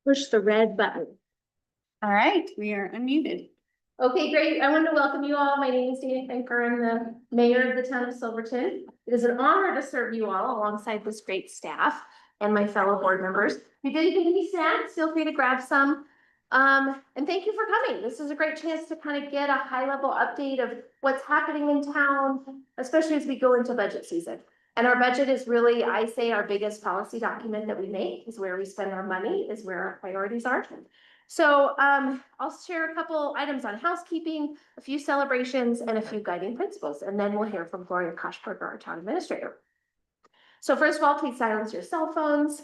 push the red button. All right, we are unmuted. Okay, great. I want to welcome you all. My name is Dana Kanker. I'm the mayor of the town of Silverton. It is an honor to serve you all alongside this great staff and my fellow board members. If you didn't get any snacks, feel free to grab some. And thank you for coming. This is a great chance to kind of get a high level update of what's happening in town, especially as we go into budget season. And our budget is really, I say, our biggest policy document that we make, is where we spend our money, is where our priorities are. So I'll share a couple items on housekeeping, a few celebrations, and a few guiding principles, and then we'll hear from Gloria Koshberger, our town administrator. So first of all, please silence your cell phones.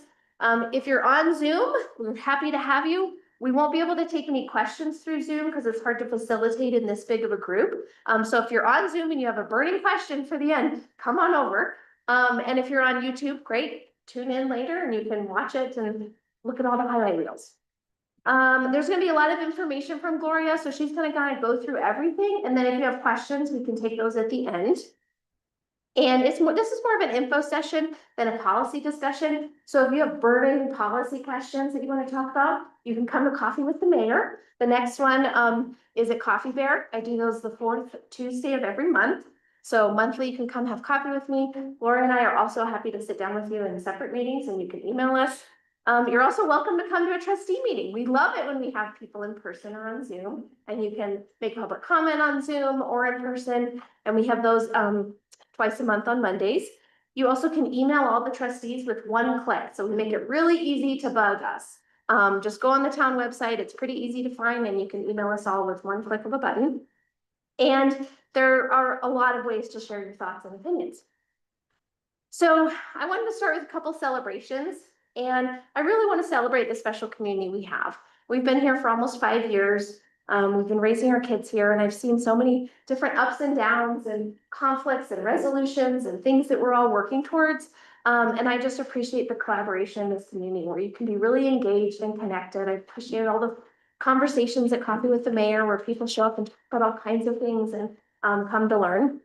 If you're on Zoom, we're happy to have you. We won't be able to take any questions through Zoom because it's hard to facilitate in this big of a group. So if you're on Zoom and you have a burning question for the end, come on over. And if you're on YouTube, great, tune in later and you can watch it and look at all the highlight reels. There's going to be a lot of information from Gloria, so she's going to kind of go through everything. And then if you have questions, we can take those at the end. And this is more of an info session than a policy discussion. So if you have burning policy questions that you want to talk about, you can come to Coffee with the Mayor. The next one is at Coffee Bear. I do those the 4th Tuesday of every month. So monthly, you can come have coffee with me. Gloria and I are also happy to sit down with you in separate meetings, and you can email us. You're also welcome to come to a trustee meeting. We love it when we have people in person or on Zoom, and you can make public comment on Zoom or in person. And we have those twice a month on Mondays. You also can email all the trustees with one click. So we make it really easy to bug us. Just go on the town website. It's pretty easy to find, and you can email us all with one click of a button. And there are a lot of ways to share your thoughts and opinions. So I wanted to start with a couple celebrations. And I really want to celebrate the special community we have. We've been here for almost 5 years. We've been raising our kids here, and I've seen so many different ups and downs and conflicts and resolutions and things that we're all working towards. And I just appreciate the collaboration in this community where you can be really engaged and connected. I appreciate all the conversations at Coffee with the Mayor where people show up and talk about all kinds of things and come to learn.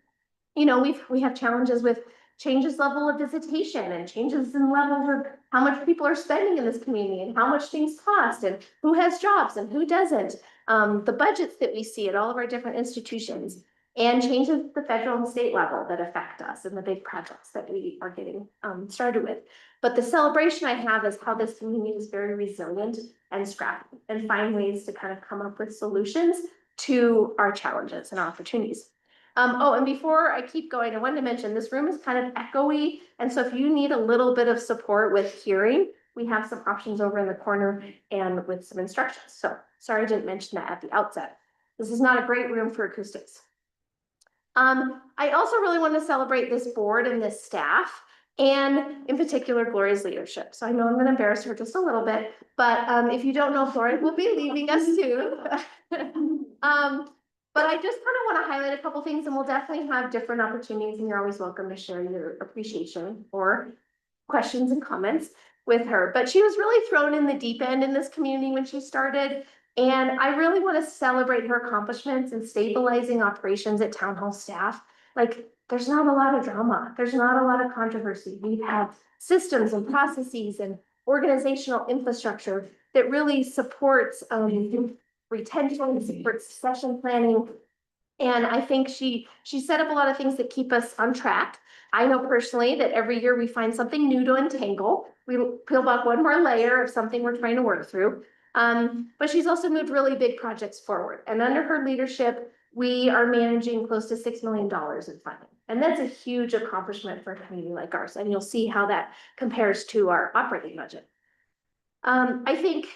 You know, we have challenges with changes level of visitation and changes in levels of how much people are spending in this community and how much things cost and who has jobs and who doesn't. The budgets that we see at all of our different institutions and changes at the federal and state level that affect us and the big projects that we are getting started with. But the celebration I have is how this community is very resilient and scrappy and find ways to kind of come up with solutions to our challenges and opportunities. Oh, and before I keep going, I wanted to mention this room is kind of echoey. And so if you need a little bit of support with hearing, we have some options over in the corner and with some instructions. So sorry, I didn't mention that at the outset. This is not a great room for acoustics. I also really want to celebrate this board and this staff, and in particular, Gloria's leadership. So I know I'm going to embarrass her just a little bit, but if you don't know, Gloria will be leaving us soon. But I just kind of want to highlight a couple things, and we'll definitely have different opportunities, and you're always welcome to share your appreciation or questions and comments with her. But she was really thrown in the deep end in this community when she started, and I really want to celebrate her accomplishments in stabilizing operations at town hall staff. Like, there's not a lot of drama. There's not a lot of controversy. We have systems and processes and organizational infrastructure that really supports retention, supports succession planning. And I think she set up a lot of things that keep us on track. I know personally that every year we find something new to untangle. We peel back one more layer of something we're trying to work through. But she's also moved really big projects forward. And under her leadership, we are managing close to $6 million in funding. And that's a huge accomplishment for a community like ours. And you'll see how that compares to our operating budget. I think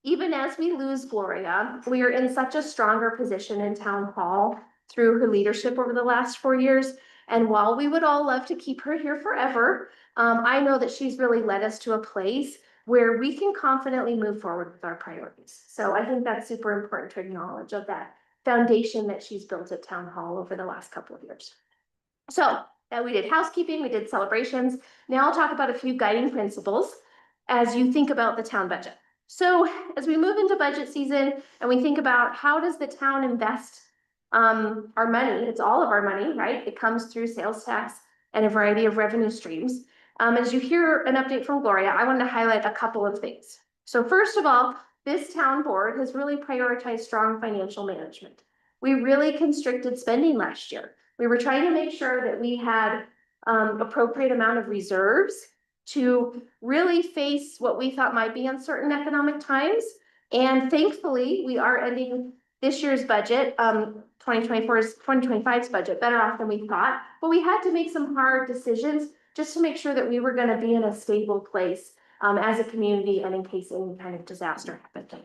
even as we lose Gloria, we are in such a stronger position in town hall through her leadership over the last 4 years. And while we would all love to keep her here forever, I know that she's really led us to a place where we can confidently move forward with our priorities. So I think that's super important to acknowledge of that foundation that she's built at town hall over the last couple of years. So we did housekeeping, we did celebrations. Now I'll talk about a few guiding principles as you think about the town budget. So as we move into budget season and we think about how does the town invest our money, it's all of our money, right? It comes through sales tax and a variety of revenue streams. As you hear an update from Gloria, I wanted to highlight a couple of things. So first of all, this town board has really prioritized strong financial management. We really constricted spending last year. We were trying to make sure that we had appropriate amount of reserves to really face what we thought might be uncertain economic times. And thankfully, we are ending this year's budget, 2025's budget, better off than we thought. But we had to make some hard decisions just to make sure that we were going to be in a stable place as a community and in case any kind of disaster happened.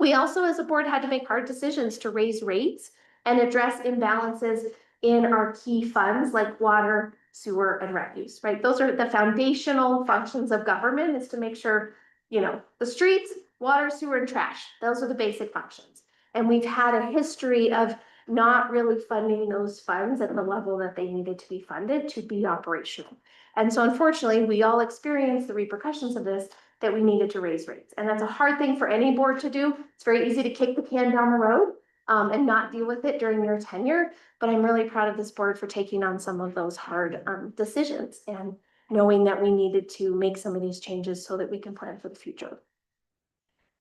We also, as a board, had to make hard decisions to raise rates and address imbalances in our key funds like water, sewer, and refuse, right? Those are the foundational functions of government, is to make sure, you know, the streets, water, sewer, and trash, those are the basic functions. And we've had a history of not really funding those funds at the level that they needed to be funded to be operational. And so unfortunately, we all experienced the repercussions of this, that we needed to raise rates. And that's a hard thing for any board to do. It's very easy to kick the can down the road and not deal with it during your tenure. But I'm really proud of this board for taking on some of those hard decisions and knowing that we needed to make some of these changes so that we can plan for the future.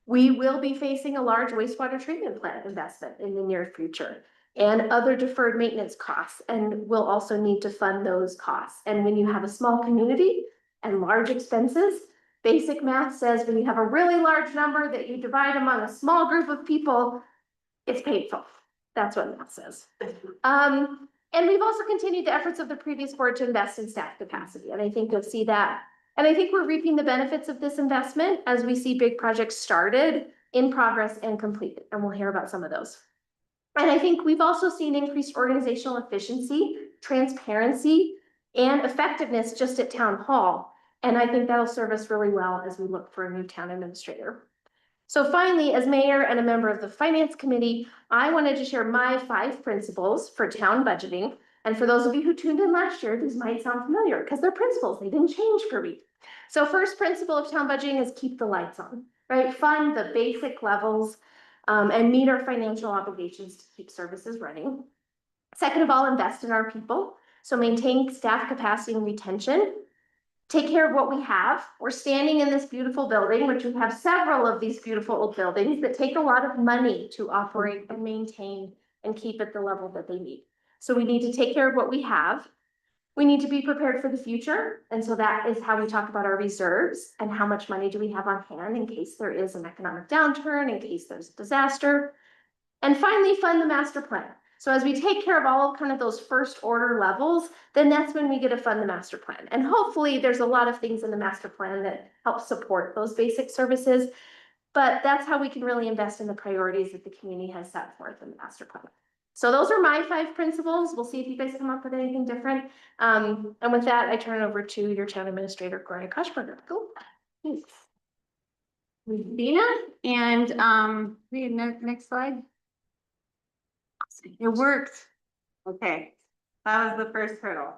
We will be facing a large wastewater treatment plant investment in the near future and other deferred maintenance costs, and we'll also need to fund those costs. And when you have a small community and large expenses, basic math says when you have a really large number that you divide among a small group of people, it's painful. That's what math says. And we've also continued the efforts of the previous board to invest in staff capacity. And I think you'll see that. And I think we're reaping the benefits of this investment as we see big projects started, in progress, and completed. And we'll hear about some of those. And I think we've also seen increased organizational efficiency, transparency, and effectiveness just at town hall. And I think that'll serve us really well as we look for a new town administrator. So finally, as mayor and a member of the finance committee, I wanted to share my 5 principles for town budgeting. And for those of you who tuned in last year, these might sound familiar because they're principles, they didn't change for me. So first principle of town budgeting is keep the lights on, right? Fund the basic levels and meet our financial obligations to keep services running. Second of all, invest in our people. So maintain staff capacity and retention. Take care of what we have. We're standing in this beautiful building, which we have several of these beautiful old buildings that take a lot of money to operate and maintain and keep at the level that they need. So we need to take care of what we have. We need to be prepared for the future. And so that is how we talk about our reserves and how much money do we have on hand in case there is an economic downturn, in case there's a disaster. And finally, fund the master plan. So as we take care of all of kind of those first order levels, then that's when we get to fund the master plan. And hopefully there's a lot of things in the master plan that help support those basic services. But that's how we can really invest in the priorities that the community has set forth in the master plan. So those are my 5 principles. We'll see if you guys come up with anything different. And with that, I turn it over to your town administrator, Gloria Koshberger. Go. Thanks. Dina, and next slide. It worked. Okay, that was the first hurdle.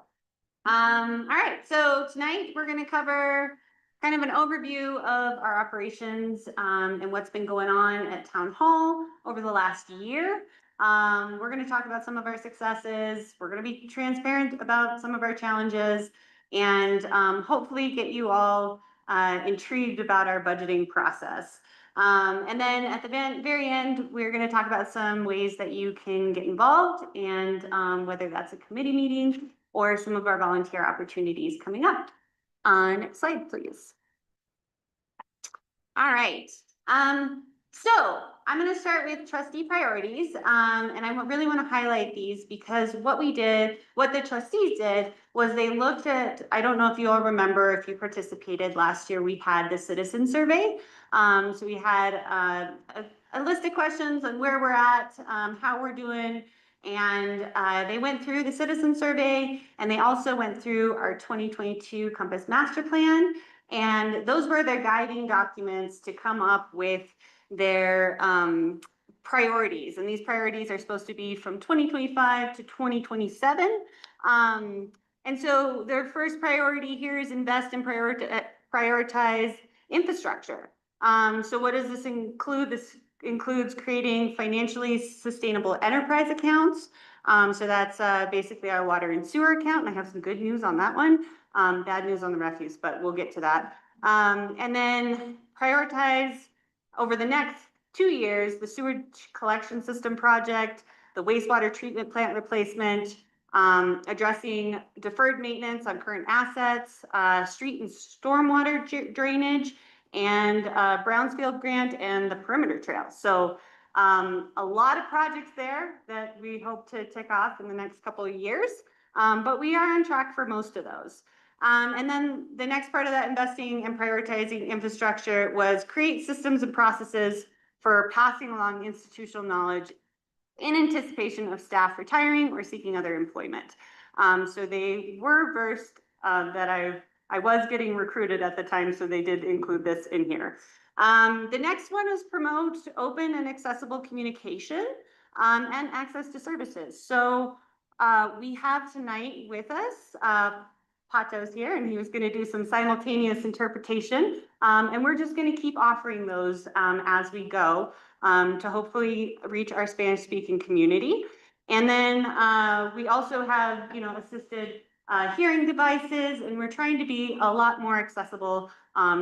All right, so tonight we're going to cover kind of an overview of our operations and what's been going on at Town Hall over the last year. We're going to talk about some of our successes. We're going to be transparent about some of our challenges and hopefully get you all intrigued about our budgeting process. And then at the very end, we're going to talk about some ways that you can get involved and whether that's a committee meeting or some of our volunteer opportunities coming up. Next slide, please. All right. So I'm going to start with trustee priorities. And I really want to highlight these because what the trustees did was they looked at, I don't know if you all remember, if you participated last year, we had the citizen survey. So we had a list of questions on where we're at, how we're doing. And they went through the citizen survey and they also went through our 2022 Compass Master Plan. And those were their guiding documents to come up with their priorities. And these priorities are supposed to be from 2025 to 2027. And so their first priority here is invest and prioritize infrastructure. So what does this include? This includes creating financially sustainable enterprise accounts. So that's basically our water and sewer account. And I have some good news on that one. Bad news on the refuse, but we'll get to that. And then prioritize over the next 2 years, the sewage collection system project, the wastewater treatment plant replacement, addressing deferred maintenance on current assets, street and stormwater drainage, and Brownsfield grant and the perimeter trail. So a lot of projects there that we hope to tick off in the next couple of years, but we are on track for most of those. And then the next part of that investing and prioritizing infrastructure was create systems and processes for passing along institutional knowledge in anticipation of staff retiring or seeking other employment. So they were versed that I was getting recruited at the time, so they did include this in here. The next one is promote open and accessible communication and access to services. So we have tonight with us Pato's here, and he was going to do some simultaneous interpretation, and we're just going to keep offering those as we go to hopefully reach our Spanish speaking community. And then we also have, assisted hearing devices, and we're trying to be a lot more accessible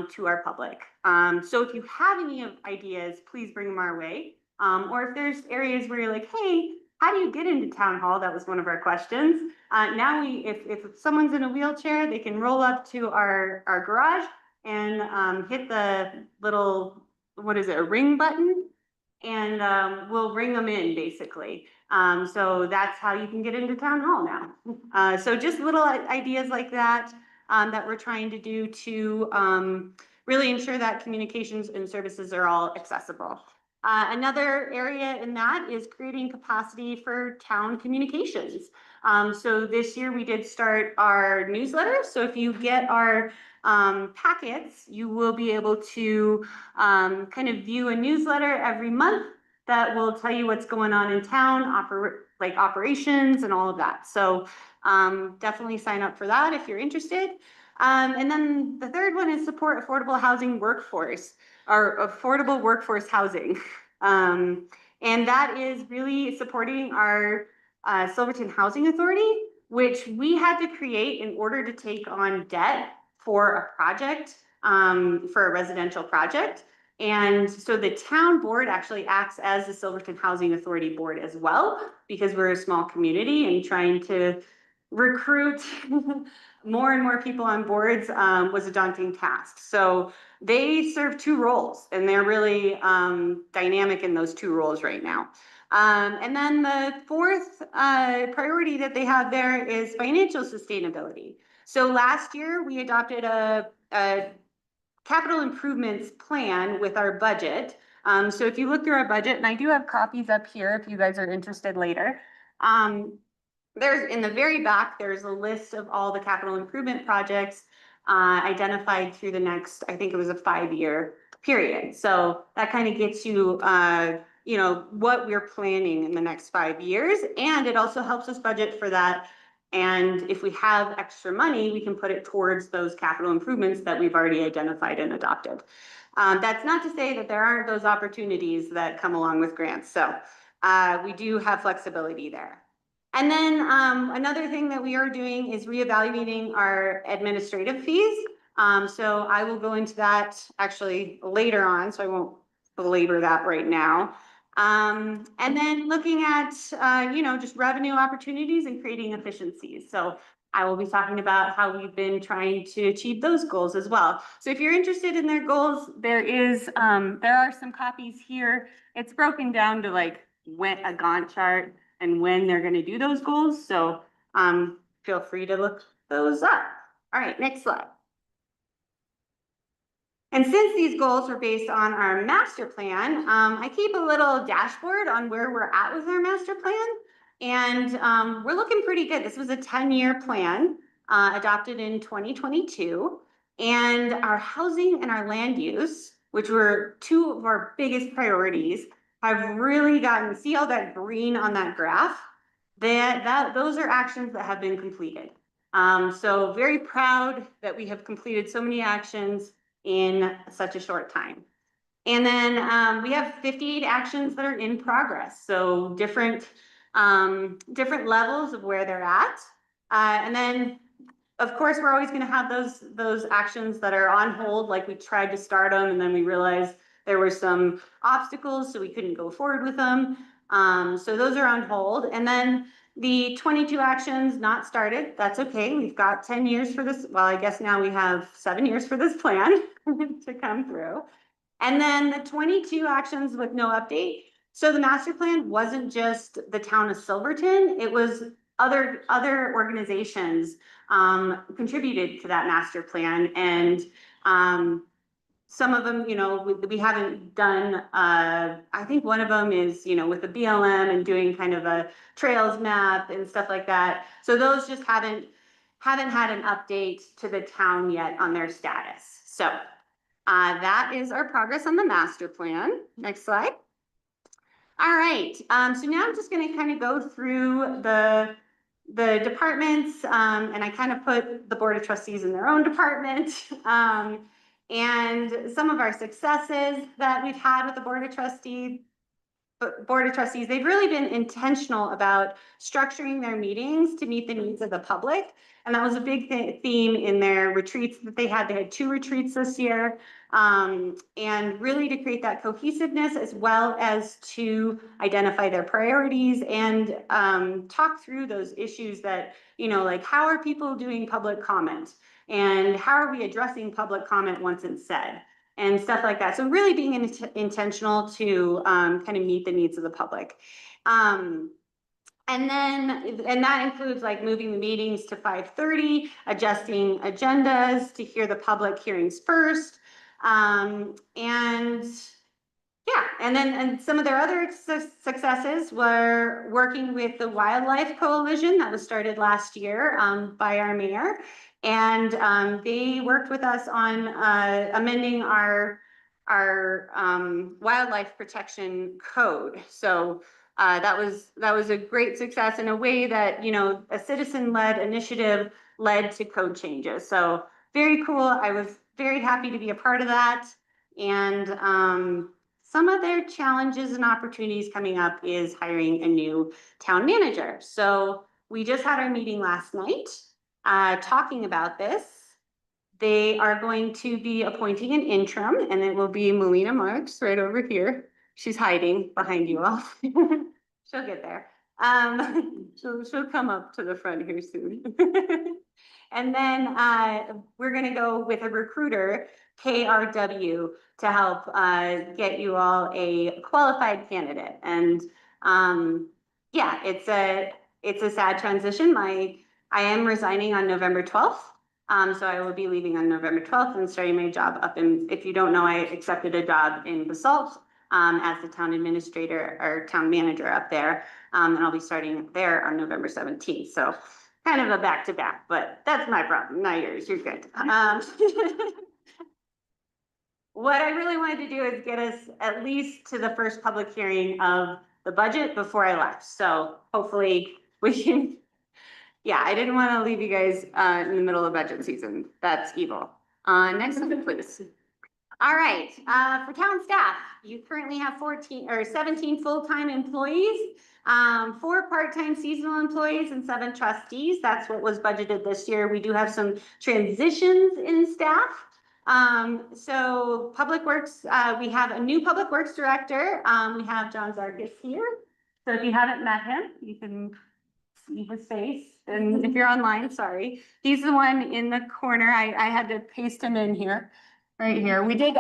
to our public. So if you have any ideas, please bring them our way. Or if there's areas where you're like, hey, how do you get into town hall? That was one of our questions. Now if someone's in a wheelchair, they can roll up to our garage and hit the little, a ring button, and we'll ring them in basically. So that's how you can get into town hall now. So just little ideas like that that we're trying to do to really ensure that communications and services are all accessible. Another area in that is creating capacity for town communications. So this year we did start our newsletter. So if you get our packets, you will be able to kind of view a newsletter every month that will tell you what's going on in town, like operations and all of that. So definitely sign up for that if you're interested. And then the third one is support affordable housing workforce, or affordable workforce housing. And that is really supporting our Silverton Housing Authority, which we had to create in order to take on debt for a project, for a residential project. And so the town board actually acts as the Silverton Housing Authority board as well, because we're a small community and trying to recruit more and more people on boards was a daunting task. So they serve two roles, and they're really dynamic in those two roles right now. And then the fourth priority that they have there is financial sustainability. So last year we adopted a capital improvements plan with our budget. So if you look through our budget, and I do have copies up here if you guys are interested later. There's in the very back, there's a list of all the capital improvement projects identified through the next, I think it was a 5-year period. So that kind of gets you, what we're planning in the next 5 years. And it also helps us budget for that. And if we have extra money, we can put it towards those capital improvements that we've already identified and adopted. That's not to say that there aren't those opportunities that come along with grants. So we do have flexibility there. And then another thing that we are doing is reevaluating our administrative fees. So I will go into that actually later on, so I won't belabor that right now. And then looking at, just revenue opportunities and creating efficiencies. So I will be talking about how we've been trying to achieve those goals as well. So if you're interested in their goals, there are some copies here. It's broken down to like when a Gantt chart and when they're going to do those goals. So feel free to look those up. All right, next slide. And since these goals were based on our master plan, I keep a little dashboard on where we're at with our master plan. And we're looking pretty good. This was a 10-year plan adopted in 2022. And our housing and our land use, which were two of our biggest priorities, have really gotten, see all that green on that graph? Those are actions that have been completed. So very proud that we have completed so many actions in such a short time. And then we have 58 actions that are in progress. So different levels of where they're at. And then of course, we're always gonna have those actions that are on hold, like we tried to start them and then we realized there were some obstacles, so we couldn't go forward with them. So those are on hold. And then the 22 actions not started, that's okay. We've got 10 years for this. Well, I guess now we have 7 years for this plan to come through. And then the 22 actions with no update. So the master plan wasn't just the town of Silverton, it was other organizations contributed to that master plan. And some of them, you know, we haven't done, I think one of them is, you know, with the BLM and doing kind of a trails map and stuff like that. So those just haven't had an update to the town yet on their status. So that is our progress on the master plan. Next slide. All right, so now I'm just gonna kind of go through the departments, and I kind of put the Board of Trustees in their own department, and some of our successes that we've had with the Board of Trustees. They've really been intentional about structuring their meetings to meet the needs of the public. And that was a big theme in their retreats that they had. They had 2 retreats this year, and really to create that cohesiveness as well as to identify their priorities and talk through those issues that, you know, like how are people doing public comment and how are we addressing public comment once it's said and stuff like that. So really being intentional to kind of meet the needs of the public. And that includes like moving the meetings to 5:30, adjusting agendas to hear the public hearings first. And yeah, and some of their other successes were working with the Wildlife Coalition that was started last year by our mayor. And they worked with us on amending our wildlife protection code. So that was a great success in a way that, you know, a citizen-led initiative led to code changes. So very cool. I was very happy to be a part of that. And some of their challenges and opportunities coming up is hiring a new town manager. So we just had our meeting last night talking about this. They are going to be appointing an interim, and it will be Melina Marks right over here. She's hiding behind you all. She'll get there. She'll come up to the front here soon. And then we're gonna go with a recruiter, KRW, to help get you all a qualified candidate. And yeah, it's a sad transition. I am resigning on November 12th. So I will be leaving on November 12th and starting my job up in, if you don't know, I accepted a job in Basalt as the town administrator or town manager up there. And I'll be starting there on November 17th. So kind of a back-to-back, but that's my problem, not yours. You're good. What I really wanted to do is get us at least to the first public hearing of the budget before I left. So hopefully we can, yeah, I didn't want to leave you guys in the middle of budget season. That's evil. Next slide, please. All right, for town staff, you currently have 17 full-time employees, 4 part-time seasonal employees, and 7 trustees. That's what was budgeted this year. We do have some transitions in staff. So Public Works, we have a new Public Works director. We have John Zarkis here. So if you haven't met him, you can see his face. And if you're online, sorry. He's the one in the corner. I had to paste him in here, right here. We did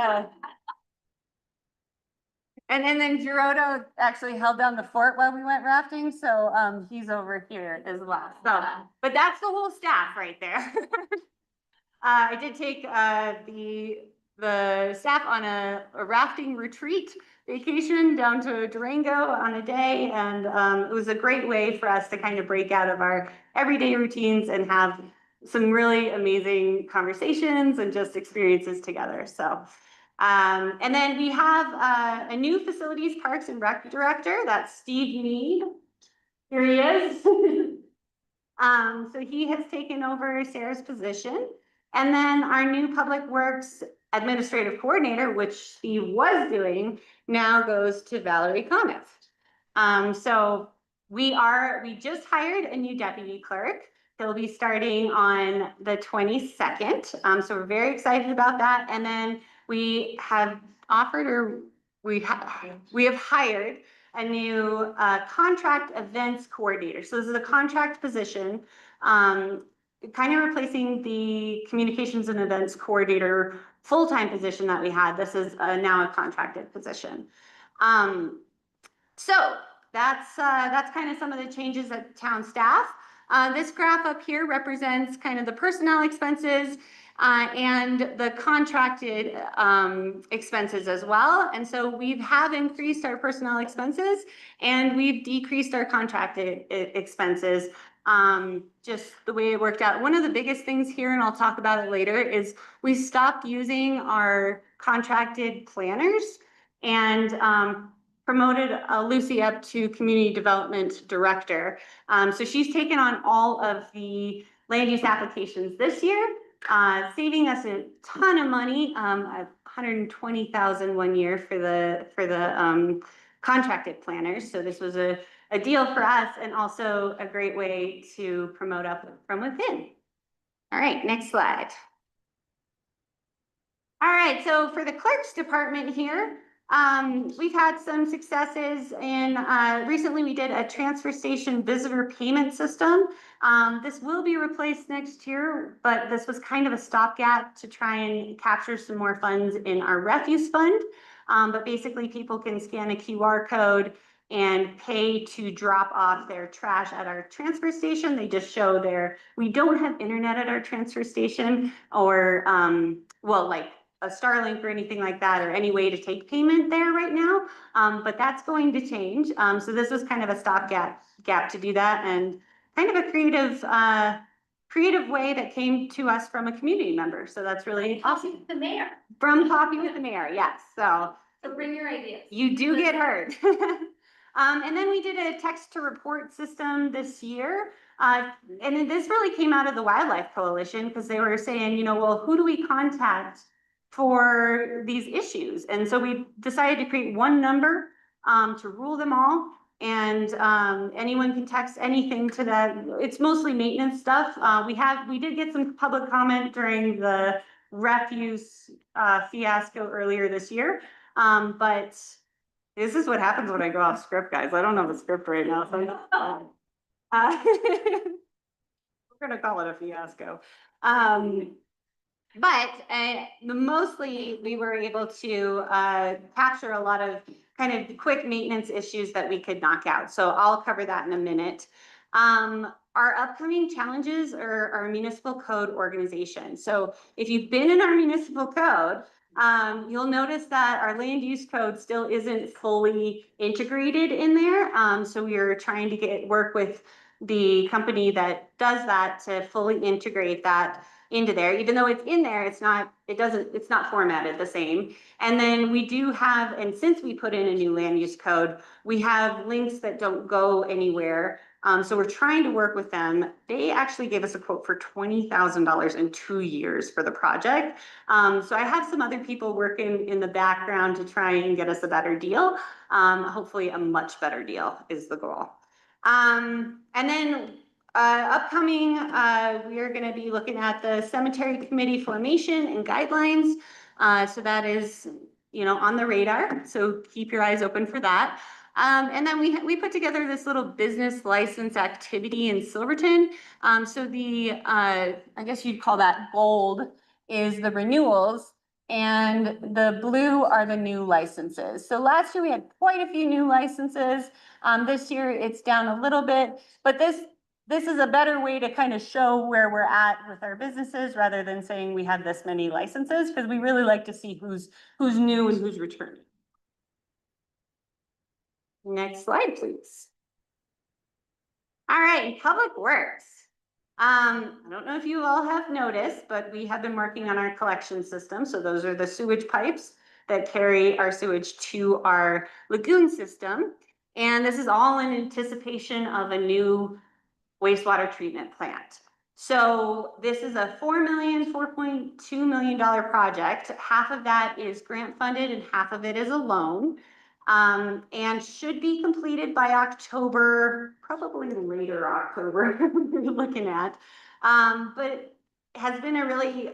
and then Gerardo actually held down the fort while we went rafting. So he's over here as well. So, but that's the whole staff right there. I did take the staff on a rafting retreat vacation down to Durango on a day, and it was a great way for us to kind of break out of our everyday routines and have some really amazing conversations and just experiences together. So, and then we have a new facilities, parks and rec director. That's Steve Mead. Here he is. So he has taken over Sarah's position. And then our new Public Works Administrative Coordinator, which Steve was doing, now goes to Valerie Conniff. So we just hired a new deputy clerk. He'll be starting on the 22nd. So we're very excited about that. And then we have offered, or we have hired a new contract events coordinator. So this is a contract position, kind of replacing the communications and events coordinator full-time position that we had. This is now a contracted position. So that's kind of some of the changes at town staff. This graph up here represents kind of the personnel expenses and the contracted expenses as well. And so we have increased our personnel expenses and we've decreased our contracted expenses. Just the way it worked out. One of the biggest things here, and I'll talk about it later, is we stopped using our contracted planners and promoted Lucy up to community development director. So she's taken on all of the land use applications this year, saving us a ton of money, $120,000 one year for the contracted planners. So this was a deal for us and also a great way to promote up from within. All right, next slide. All right, so for the clerk's department here, we've had some successes in, recently we did a transfer station visitor payment system. This will be replaced next year, but this was kind of a stopgap to try and capture some more funds in our refuse fund. But basically people can scan a QR code and pay to drop off their trash at our transfer station. They just show we don't have internet at our transfer station or, well, like a Starlink or anything like that, or any way to take payment there right now. But that's going to change. So this was kind of a stopgap to do that, and kind of a creative way that came to us from a community member. So that's really awesome. The mayor. From Coffee with the Mayor, yes. So bring your ideas. You do get heard. And then we did a text to report system this year. And this really came out of the Wildlife Coalition because they were saying, well, who do we contact for these issues? And so we decided to create one number to rule them all. And anyone can text anything to that. It's mostly maintenance stuff. We did get some public comment during the refuse fiasco earlier this year. But this is what happens when I go off script, guys. I don't have a script right now, so we're gonna call it a fiasco. But mostly we were able to capture a lot of kind of quick maintenance issues that we could knock out. So I'll cover that in a minute. Our upcoming challenges are our municipal code organization. So if you've been in our municipal code, you'll notice that our land use code still isn't fully integrated in there. So we are trying to work with the company that does that to fully integrate that into there. Even though it's in there, it's not formatted the same. And then we do have, and since we put in a new land use code, we have links that don't go anywhere. So we're trying to work with them. They actually gave us a quote for $20,000 in 2 years for the project. So I have some other people working in the background to try and get us a better deal. Hopefully a much better deal is the goal. And then upcoming, we are going to be looking at the cemetery committee formation and guidelines. So that is, on the radar. So keep your eyes open for that. And then we put together this little business license activity in Silverton. So I guess you'd call that gold is the renewals, and the blue are the new licenses. So last year we had quite a few new licenses. This year it's down a little bit, but this is a better way to kind of show where we're at with our businesses rather than saying we had this many licenses, because we really like to see who's new and who's returning. Next slide, please. All right, Public Works. I don't know if you all have noticed, but we have been working on our collection system. So those are the sewage pipes that carry our sewage to our lagoon system. And this is all in anticipation of a new wastewater treatment plant. So this is a $4.2 million project. Half of that is grant funded and half of it is a loan. and should be completed by October, probably later October, we're looking at. But has been a really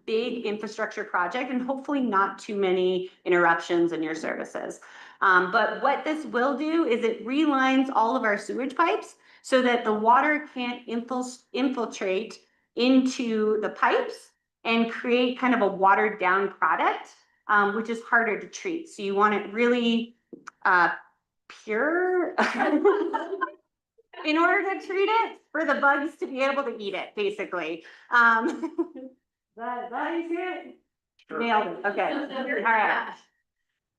big infrastructure project and hopefully not too many interruptions in your services. But what this will do is it relines all of our sewage pipes so that the water can't infiltrate into the pipes and create kind of a watered down product, which is harder to treat. So you want it really pure in order to treat it for the bugs to be able to eat it, basically. That is it? Sure. Nailed it. Okay. All right.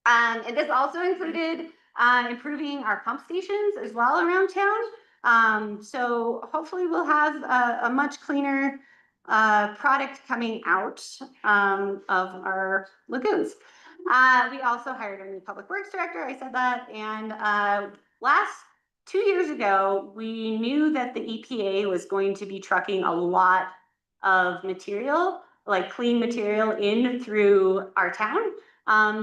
And this also included improving our pump stations as well around town. So hopefully we'll have a much cleaner product coming out of our lagoons. We also hired a new public works director. I said that. And last 2 years ago, we knew that the EPA was going to be trucking a lot of material, like clean material, in through our town.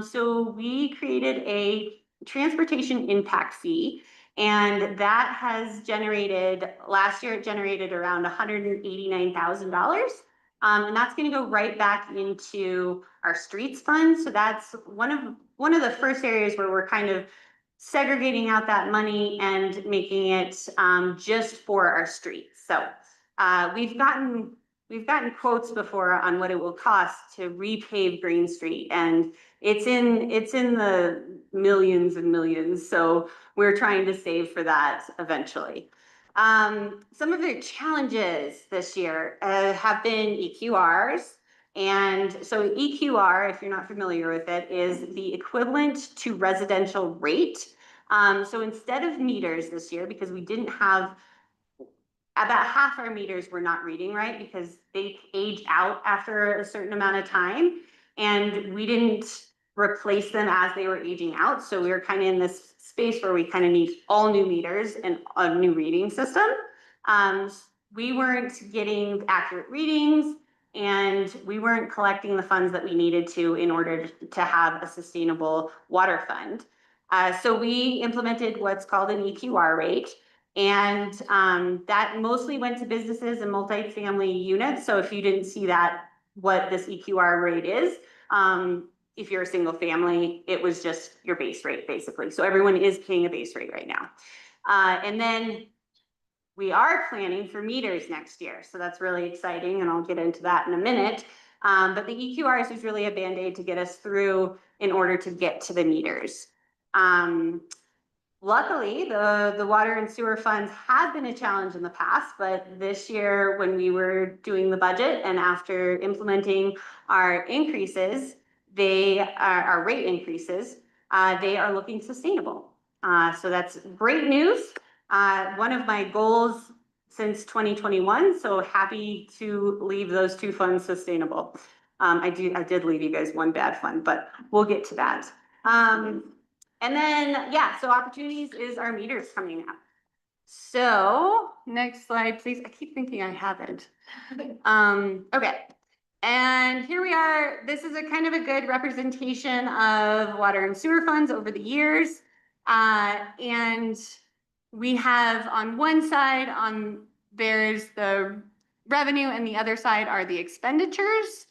So we created a transportation impact fee, and that has generated, last year it generated around $189,000. And that's going to go right back into our streets fund. So that's one of the first areas where we're kind of segregating out that money and making it just for our streets. So we've gotten quotes before on what it will cost to repave Green Street, and it's in the millions and millions. So we're trying to save for that eventually. Some of the challenges this year have been EQRs. And so EQR, if you're not familiar with it, is the equivalent to residential rate. So instead of meters this year, because we didn't have, about half our meters were not reading right because they age out after a certain amount of time, and we didn't replace them as they were aging out. So we were kind of in this space where we kind of need all new meters and a new reading system. We weren't getting accurate readings, and we weren't collecting the funds that we needed to in order to have a sustainable water fund. So we implemented what's called an EQR rate. And that mostly went to businesses and multifamily units. So if you didn't see that, what this EQR rate is, if you're a single family, it was just your base rate, basically. So everyone is paying a base rate right now. And then we are planning for meters next year. So that's really exciting, and I'll get into that in a minute. But the EQRs is really a Band-Aid to get us through in order to get to the meters. Luckily, the water and sewer funds have been a challenge in the past, but this year when we were doing the budget and after implementing our increases, our rate increases, they are looking sustainable. So that's great news. One of my goals since 2021, so happy to leave those two funds sustainable. I did leave you guys one bad fund, but we'll get to that. And then, yeah, so opportunities is our meters coming up. So next slide, please. I keep thinking I haven't. Okay. And here we are. This is a kind of a good representation of water and sewer funds over the years. And we have on one side, there's the revenue, and the other side are the expenditures.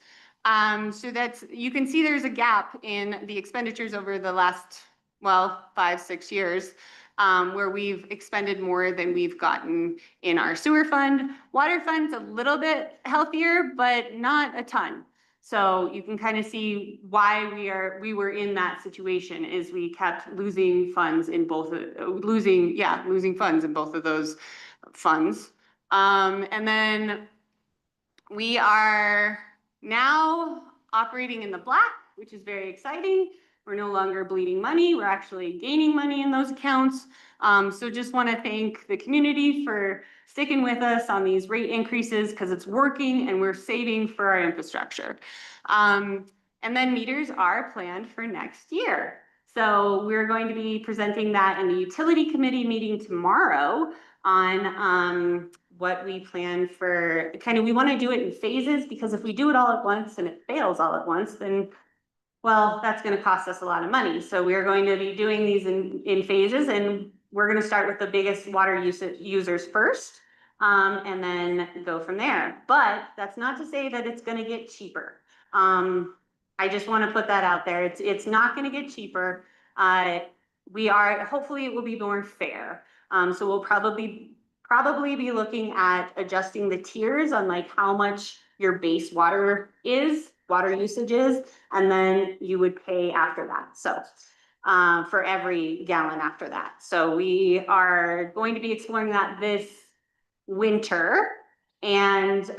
So you can see there's a gap in the expenditures over the last 5-6 years, where we've expended more than we've gotten in our sewer fund. Water fund's a little bit healthier, but not a ton. So you can kind of see why we were in that situation, is we kept losing funds in both, losing funds in both of those funds. And then we are now operating in the black, which is very exciting. We're no longer bleeding money. We're actually gaining money in those accounts. So just want to thank the community for sticking with us on these rate increases, because it's working and we're saving for our infrastructure. And then meters are planned for next year. So we're going to be presenting that in the utility committee meeting tomorrow on what we plan for. We want to do it in phases, because if we do it all at once and it fails all at once, then Well, that's gonna cost us a lot of money, so we're going to be doing these in phases, and we're gonna start with the biggest water users first, and then go from there. But that's not to say that it's gonna get cheaper. I just wanna put that out there. It's not gonna get cheaper. Hopefully it will be more fair. So we'll probably be looking at adjusting the tiers on like how much your base water usage is, and then you would pay after that. So for every gallon after that. So we are going to be exploring that this winter, and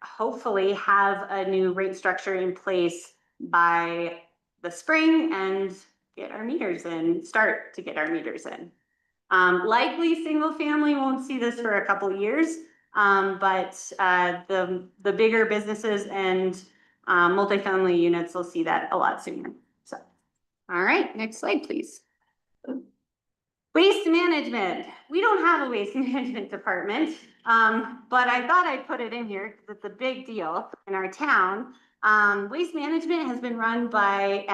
hopefully have a new rate structure in place by the spring and start to get our meters in. Likely single family won't see this for a couple of years, but the bigger businesses and multifamily units will see that a lot sooner. So, all right, next slide, please. Waste management. We don't have a waste management department, but I thought I'd put it in here because it's a big deal in our town. Waste management has been run by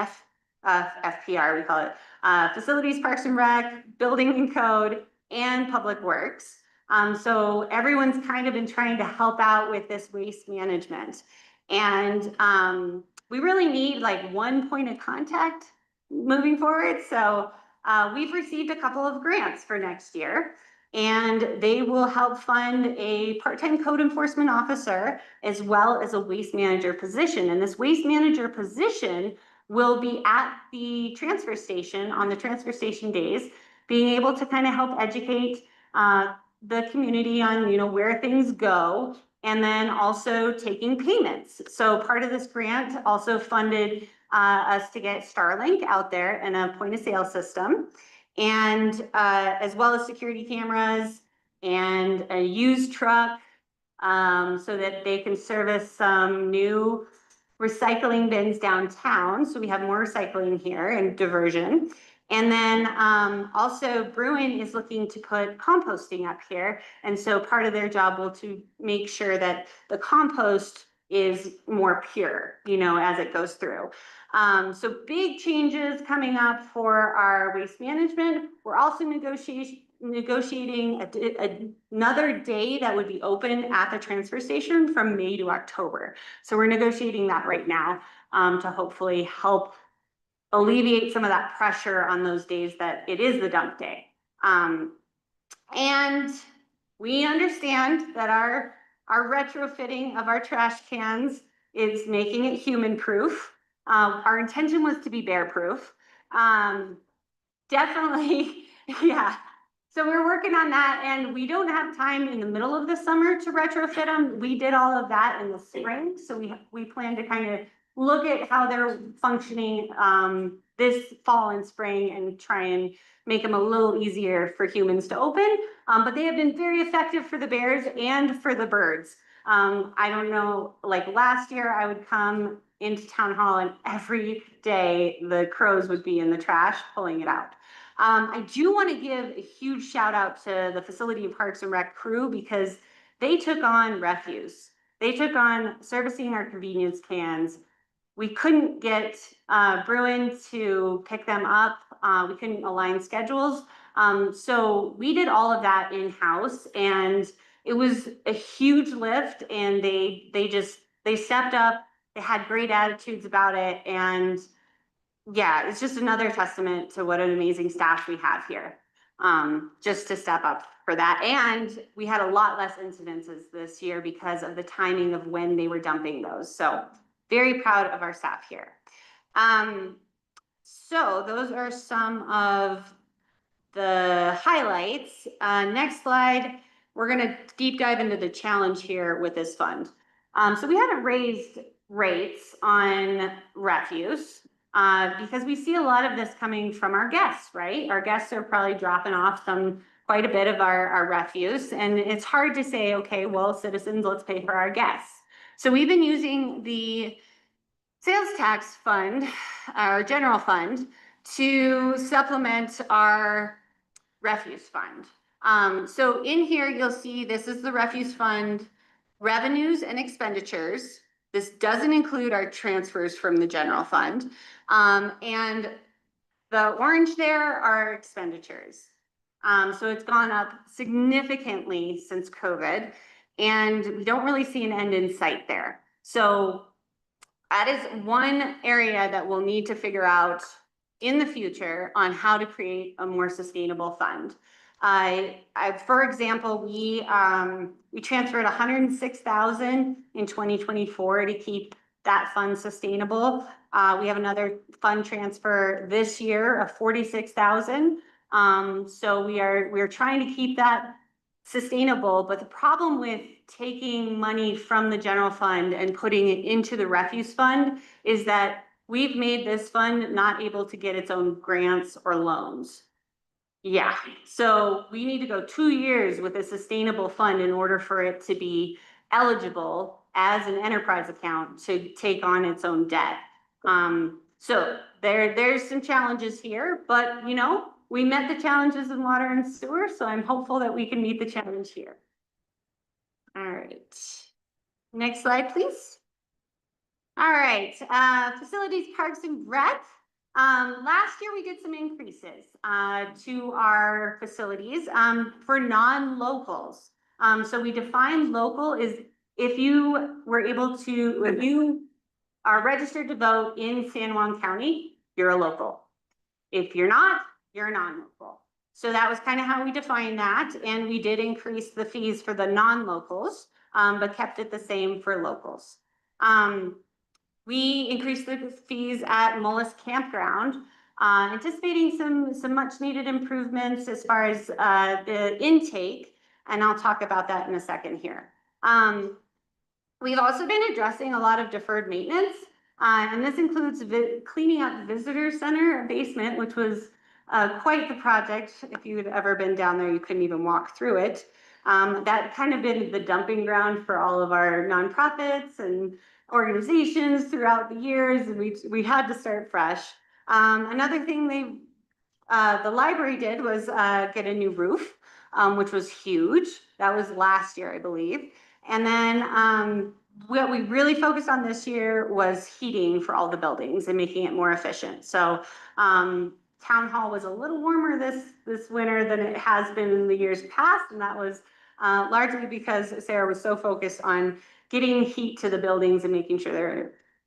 FPR, we call it, Facilities, Parks and Rec, Building and Code, and Public Works. So everyone's kind of been trying to help out with this waste management. And we really need like one point of contact moving forward. So we've received a couple of grants for next year, and they will help fund a part-time code enforcement officer as well as a waste manager position. And this waste manager position will be at the transfer station on the transfer station days, being able to kind of help educate the community on, you know, where things go, and then also taking payments. So part of this grant also funded us to get Starlink out there and a point of sale system, and as well as security cameras and a used truck, so that they can service some new recycling bins downtown. So we have more recycling here and diversion. And then also Bruin is looking to put composting up here. And so part of their job will to make sure that the compost is more pure, you know, as it goes through. So big changes coming up for our waste management. We're also negotiating another day that would be open at the transfer station from May to October. So we're negotiating that right now to hopefully help alleviate some of that pressure on those days that it is the dump day. And we understand that our retrofitting of our trash cans is making it human proof. Our intention was to be bear proof. Definitely, yeah. So we're working on that, and we don't have time in the middle of the summer to retrofit them. We did all of that in the spring. So we plan to kind of look at how they're functioning this fall and spring and try and make them a little easier for humans to open. But they have been very effective for the bears and for the birds. I don't know, like last year I would come into town hall and every day the crows would be in the trash pulling it out. I do want to give a huge shout out to the Facility and Parks and Rec crew, because they took on refuse. They took on servicing our convenience cans. We couldn't get Bruin to pick them up. We couldn't align schedules. So we did all of that in-house, and it was a huge lift, and they stepped up. They had great attitudes about it, and yeah, it's just another testament to what an amazing staff we have here, just to step up for that. And we had a lot less incidences this year because of the timing of when they were dumping those. So very proud of our staff here. So those are some of the highlights. Next slide, we're gonna deep dive into the challenge here with this fund. So we haven't raised rates on refuse because we see a lot of this coming from our guests, right? Our guests are probably dropping off quite a bit of our refuse, and it's hard to say, okay, well, citizens, let's pay for our guests. So we've been using the sales tax fund, our general fund, to supplement our refuse fund. So in here, you'll see this is the refuse fund revenues and expenditures. This doesn't include our transfers from the general fund. And the orange there are expenditures. So it's gone up significantly since COVID, and we don't really see an end in sight there. So that is one area that we'll need to figure out in the future on how to create a more sustainable fund. For example, we transferred 106,000 in 2024 to keep that fund sustainable. We have another fund transfer this year of 46,000. So we're trying to keep that sustainable, but the problem with taking money from the general fund and putting it into the refuse fund is that we've made this fund not able to get its own grants or loans. Yeah, so we need to go 2 years with a sustainable fund in order for it to be eligible as an enterprise account to take on its own debt. So there's some challenges here, but you know, we met the challenges in water and sewer, so I'm hopeful that we can meet the challenge here. All right, next slide, please. All right, facilities, parks, and rec. Last year we did some increases to our facilities for non-locals. So we define local is if you are registered to vote in San Juan County, you're a local. If you're not, you're a non-local. So that was kind of how we defined that. And we did increase the fees for the non-locals, but kept it the same for locals. We increased the fees at Mullis Campground, anticipating some much needed improvements as far as the intake. And I'll talk about that in a second here. We've also been addressing a lot of deferred maintenance. And this includes cleaning up the visitor center basement, which was quite the project. If you had ever been down there, you couldn't even walk through it. That kind of been the dumping ground for all of our nonprofits and organizations throughout the years, and we had to start fresh. Another thing the library did was get a new roof, which was huge. That was last year, I believe. And then what we really focused on this year was heating for all the buildings and making it more efficient. So town hall was a little warmer this winter than it has been in the years past, and that was largely because Sarah was so focused on getting heat to the buildings and making sure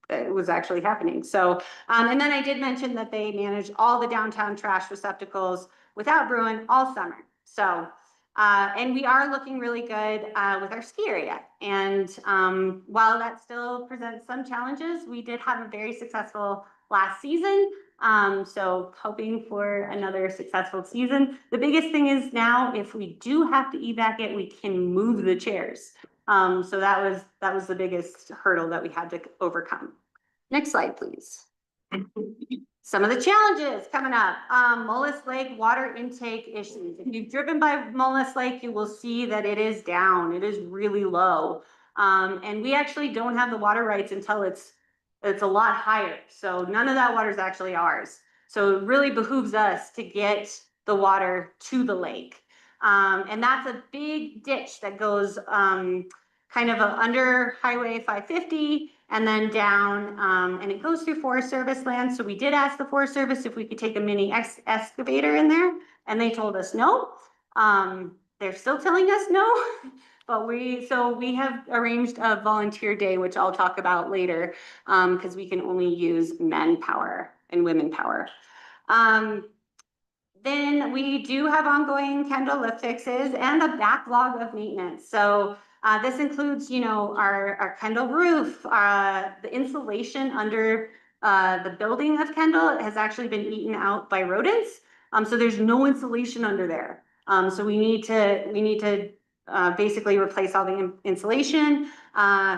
that it was actually happening. So, and then I did mention that they manage all the downtown trash receptacles without Bruin all summer. So, and we are looking really good with our ski area. And while that still presents some challenges, we did have a very successful last season. So hoping for another successful season. The biggest thing is now, if we do have to evac it, we can move the chairs. So that was the biggest hurdle that we had to overcome. Next slide, please. Some of the challenges coming up. Mullis Lake water intake issues. If you've driven by Mullis Lake, you will see that it is down. It is really low. And we actually don't have the water rights until it's a lot higher. So none of that water is actually ours. So it really behooves us to get the water to the lake. And that's a big ditch that goes kind of under Highway 550 and then down, and it goes through Forest Service land. So we did ask the Forest Service if we could take a mini excavator in there, and they told us no. They're still telling us no, but we have arranged a volunteer day, which I'll talk about later, because we can only use men power and women power. Then we do have ongoing Kendall lift fixes and a backlog of maintenance. So this includes, you know, our Kendall roof, the insulation under the building of Kendall has actually been eaten out by rodents. So there's no insulation under there. So we need to basically replace all the insulation,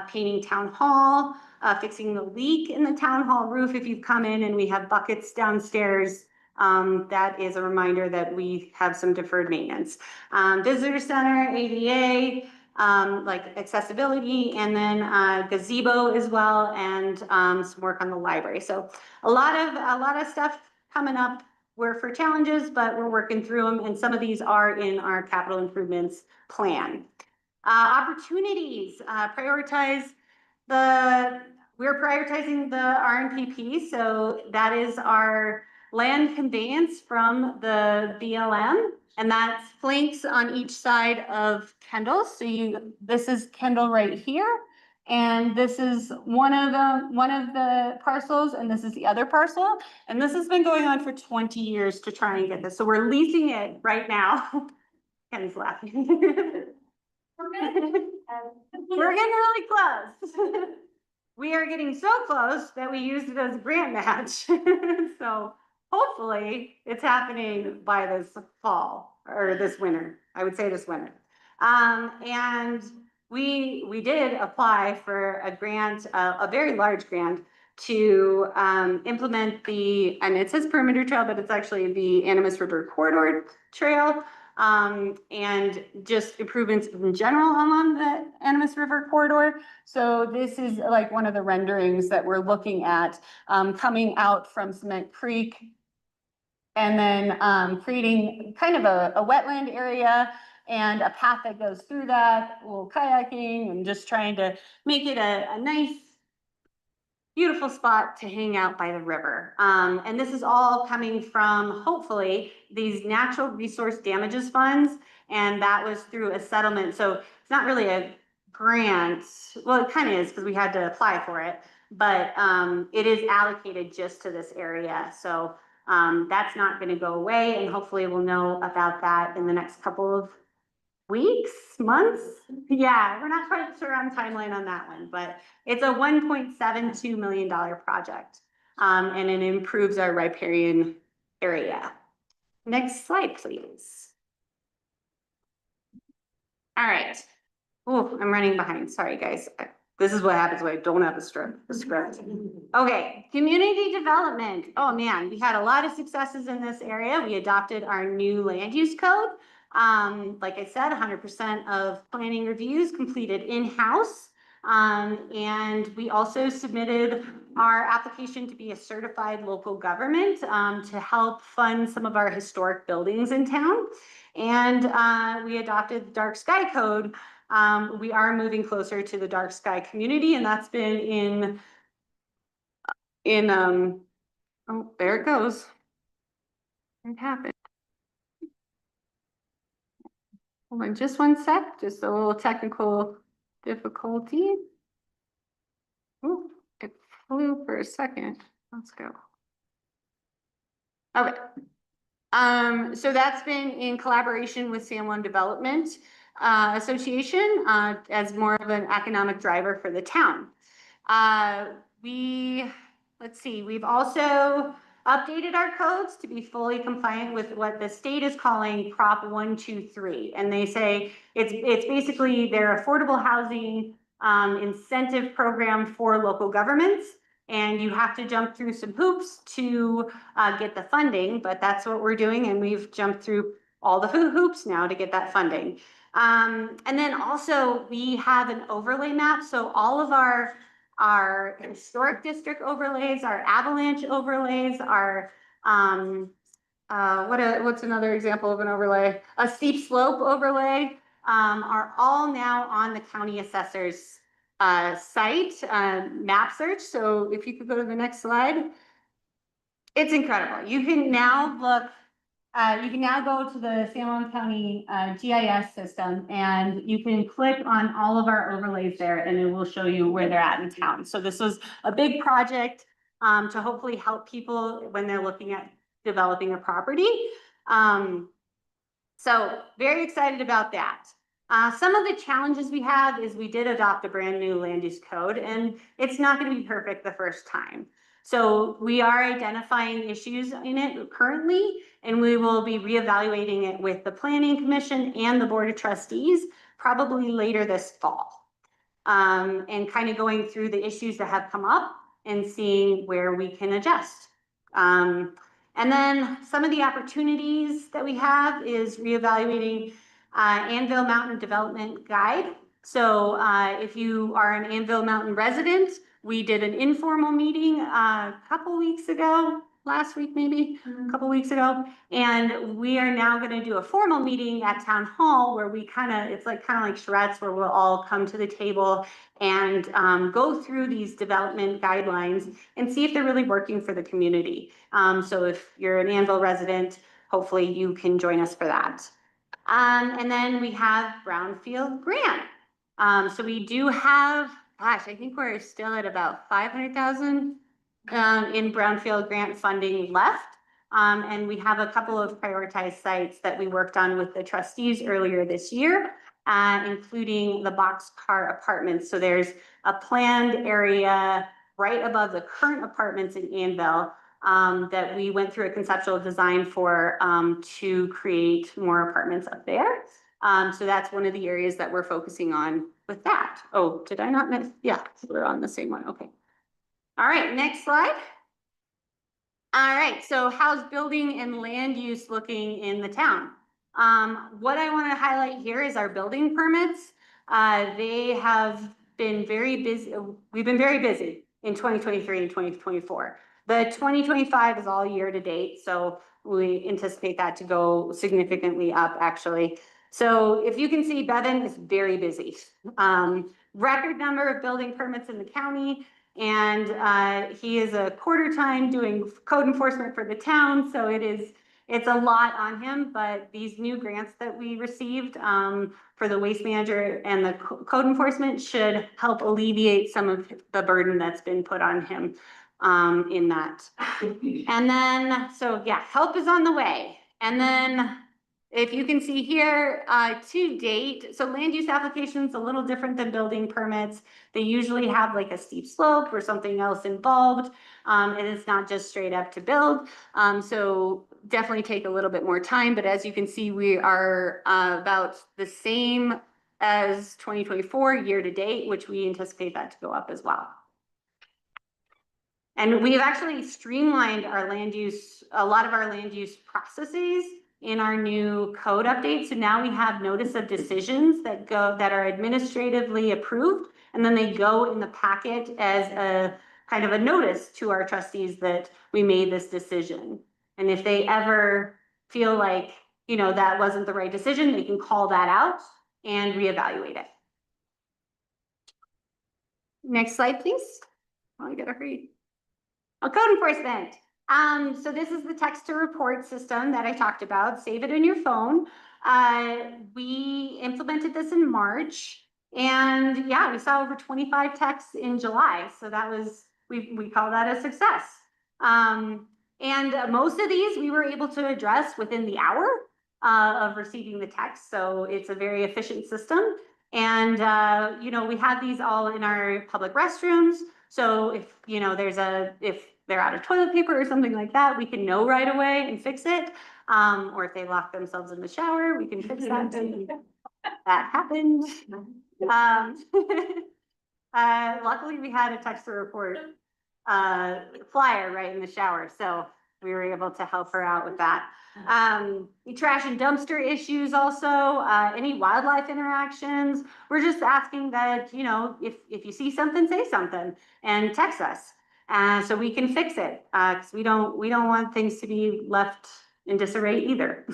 painting town hall, fixing the leak in the town hall roof. If you've come in and we have buckets downstairs, that is a reminder that we have some deferred maintenance. Visitor center, ADA, like accessibility, and then gazebo as well, and some work on the library. So a lot of stuff coming up. We're for challenges, but we're working through them, and some of these are in our capital improvements plan. Opportunities, prioritize we're prioritizing the RNPP, so that is our land conveyance from the BLM, and that's flanks on each side of Kendall. So this is Kendall right here, and this is one of the parcels, and this is the other parcel, and this has been going on for 20 years to try and get this. So we're leasing it right now. Ken's laughing. We're getting really close. We are getting so close that we used it as a grant match. So hopefully it's happening by this fall or this winter. I would say this winter. And we did apply for a grant, a very large grant to implement and it says perimeter trail, but it's actually the Animas River Corridor Trail. And just improvements in general along the Animas River corridor. So this is like one of the renderings that we're looking at, coming out from Cement Creek and then creating kind of a wetland area and a path that goes through that, a little kayaking, and just trying to make it a nice, beautiful spot to hang out by the river. And this is all coming from, hopefully, these natural resource damages funds. And that was through a settlement. So it's not really a grant. Well, it kind of is because we had to apply for it, but it is allocated just to this area. So that's not going to go away. And hopefully we'll know about that in the next couple of weeks, months. Yeah, we're not quite sure on timeline on that one, but it's a $1.72 million project. And it improves our riparian area. Next slide, please. All right. Oh, I'm running behind. Sorry, guys. This is what happens when I don't have a script. Okay, community development. Oh man, we had a lot of successes in this area. We adopted our new land use code. Like I said, 100% of planning reviews completed in-house. And we also submitted our application to be a certified local government to help fund some of our historic buildings in town. And we adopted the dark sky code. We are moving closer to the dark sky community, and that's been oh, there it goes. It happened. Hold on just one sec, just a little technical difficulty. Ooh, it flew for a second. Let's go. Okay. So that's been in collaboration with San Juan Development Association as more of an economic driver for the town. Let's see, we've also updated our codes to be fully compliant with what the state is calling Prop 123. And they say it's basically their affordable housing incentive program for local governments. And you have to jump through some hoops to get the funding, but that's what we're doing. And we've jumped through all the hoops now to get that funding. And then also we have an overlay map. So all of our historic district overlays, our avalanche overlays, our what's another example of an overlay? A steep slope overlay are all now on the county assessor's site, map search. So if you could go to the next slide, it's incredible. You can now look, you can now go to the San Juan County GIS system, and you can click on all of our overlays there, and it will show you where they're at in town. So this was a big project to hopefully help people when they're looking at developing a property. So very excited about that. Some of the challenges we have is we did adopt a brand new land use code, and it's not going to be perfect the first time. So we are identifying issues in it currently, and we will be reevaluating it with the Planning Commission and the Board of Trustees probably later this fall. And kind of going through the issues that have come up and seeing where we can adjust. And then some of the opportunities that we have is reevaluating Anvil Mountain Development Guide. So if you are an Anvil Mountain resident, we did an informal meeting a couple weeks ago, a last week, maybe a couple weeks ago. And we are now going to do a formal meeting at town hall where we it's like charrettes, where we'll all come to the table and go through these development guidelines and see if they're really working for the community. So if you're an Annville resident, hopefully you can join us for that. And then we have Brownfield Grant. So we do have, gosh, I think we're still at about 500,000 in Brownfield Grant funding left. And we have a couple of prioritized sites that we worked on with the trustees earlier this year, including the boxcar apartments. So there's a planned area right above the current apartments in Annville that we went through a conceptual design for to create more apartments up there. So that's one of the areas that we're focusing on with that. Oh, did I not miss? Yeah, we're on the same one. Okay. All right, next slide. All right, so how's building and land use looking in the town? What I want to highlight here is our building permits. They have been very busy. We've been very busy in 2023 and 2024. The 2025 is all year to date, so we anticipate that to go significantly up, actually. So if you can see, Bevan is very busy. Record number of building permits in the county, and he is a quarter time doing code enforcement for the town, so it's a lot on him. But these new grants that we received for the waste manager and the code enforcement should help alleviate some of the burden that's been put on him in that. And then, so yeah, help is on the way. And then if you can see here, to date, so land use applications a little different than building permits. They usually have like a steep slope or something else involved. And it's not just straight up to build. So definitely take a little bit more time. But as you can see, we are about the same as 2024 year to date, which we anticipate that to go up as well. And we've actually streamlined our land use, a lot of our land use processes in our new code update. So now we have notice of decisions that are administratively approved, and then they go in the packet as a kind of a notice to our trustees that we made this decision. And if they ever feel like, that wasn't the right decision, they can call that out and reevaluate it. Next slide, please. Oh, I gotta hurry. Code enforcement. So this is the text to report system that I talked about. Save it in your phone. We implemented this in March, and yeah, we saw over 25 texts in July. So that was, we call that a success. And most of these we were able to address within the hour of receiving the text. So it's a very efficient system. And, we have these all in our public restrooms. So if, if they're out of toilet paper or something like that, we can know right away and fix it. Or if they lock themselves in the shower, we can fix that too. That happened. Luckily we had a text to report flyer right in the shower. So we were able to help her out with that. Trash and dumpster issues also, any wildlife interactions. We're just asking that, if you see something, say something and text us. So we can fix it, because we don't want things to be left in disarray either.